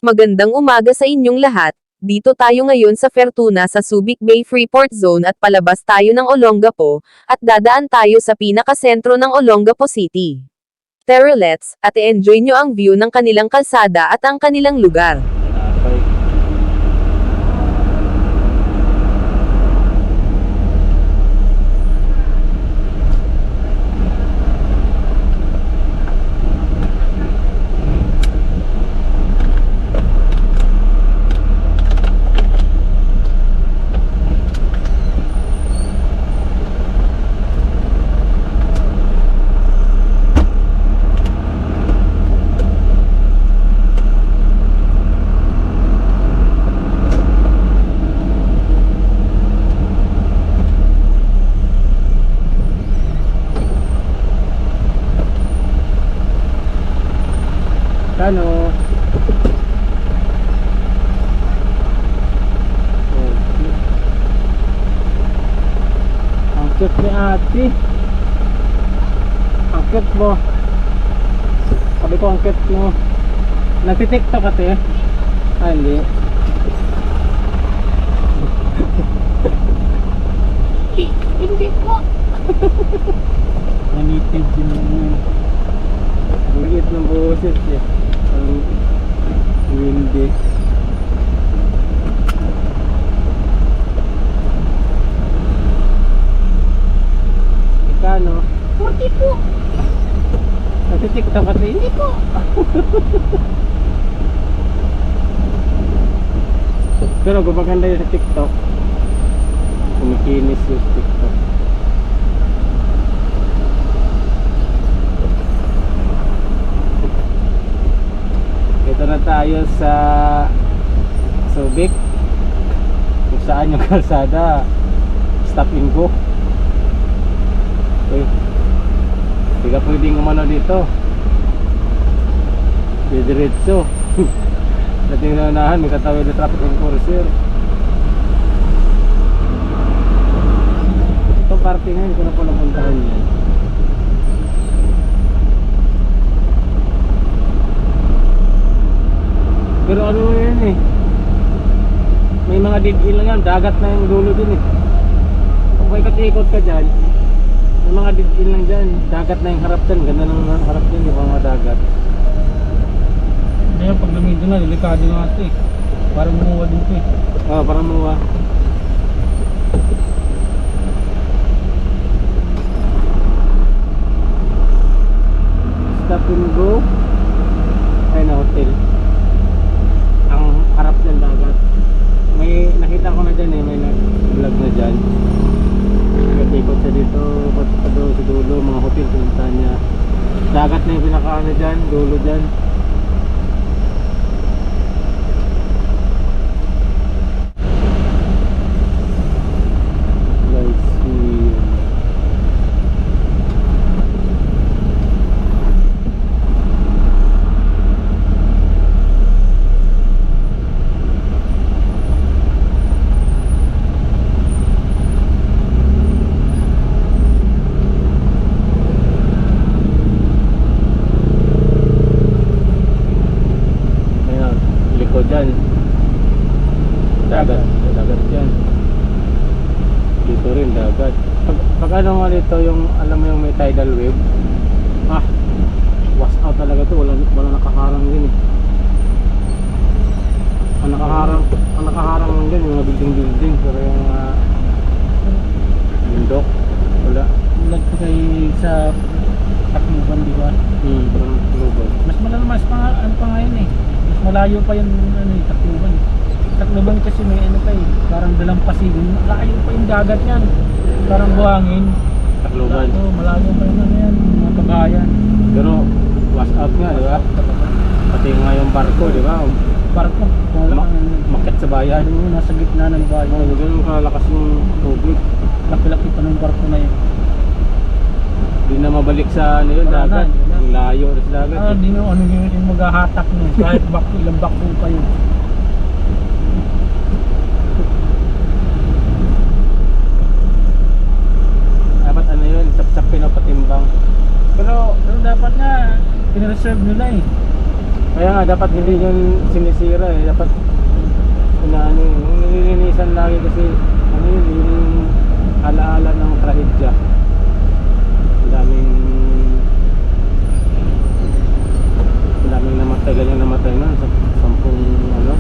Magandang umaga sa inyong lahat. Dito tayo ngayon sa Fertuna sa Subic Bay Freeport Zone at palabas tayo ng Olongapo, at dadaan tayo sa pinakasentro ng Olongapo City. Tara let's, at i-enjoy nyo ang view ng kanilang kalsada at ang kanilang lugar. Kano? Ang cute ni ate. Ang cute mo. Sabi ko ang cute mo. Nagtitiktok ate? Ah, hindi. Hindi po. Nanitid din naman. Ang liit ng boses eh. Ang windy. Ikano? 40 po. Nagtitiktok ate? Hindi po. Pero gumaganda yun sa TikTok. Kumikinis yung TikTok. Ito na tayo sa Subic, kung saan yung kalsada stop and go. Uy, hindi ka pwedeng umano dito, didiretso. Dating na unahan, may katawid na traffic enforcer. Itong parking ngayon, kung na po napuntahan yan. Pero ano yan eh, may mga dead-end lang yan, dagat na yung dulo din eh. Kung may ikot ka dyan, may mga dead-end lang dyan, dagat na yung harap dyan, ganda ng harap dyan, di ba mga dagat. Kaya pag lumido na, delikado na ito eh. Parang muwa din ito eh. Oo, parang muwa. Stop and go. Ay na, hotel. Ang harap dyan dagat. May nakita ko na dyan eh, may nag-vlog na dyan. Ikot siya dito, sa dulo, mga hotel pinuntahan niya. Dagat na yung pinaka-ano dyan, dulo dyan. Dyan dagat dyan, dito rin dagat. Pag ano nga dito, yung alam mo yung may tidal wave, wash out talaga to, wala nakaharang din eh. Ang nakaharang lang dyan yung mga building, pero yung bundok wala. Ulag ko kay sa Tacloban, di ba? Parang global. Mas malamas pa, ano pa ngayon eh. Mas malayo pa yung ano, eh, Tacloban. Tacloban kasi may ano pa eh, parang Dalampasigan. Malayo pa yung dagat yan. Parang buhangin. Tacloban. Malayo pa yung ano yan, mga kabayan. Pero wash out nga, di ba? Pati nga yung barko, di ba? Barko. Makit sa bayan. Nasa gitna ng bayan. Ganun kalakas yung tubig. Laki-laki pa ng barko na yun. Hindi na mabalik sa ano yun, dagat. Ang layo na sa dagat. Hindi na ano yung maghahatak nun. Kahit ilang bako pa yun. Dapat ano yun, sap-sap pinapatimbang. Pero dapat nga, pinareserve nila eh. Kaya nga dapat hindi yun sinisira eh. Dapat inaano yun. Yung nililinisan lagi kasi ano yun, yung alaala ng trahedya. Ang daming namatay, ganyan namatay nun sa 10 ano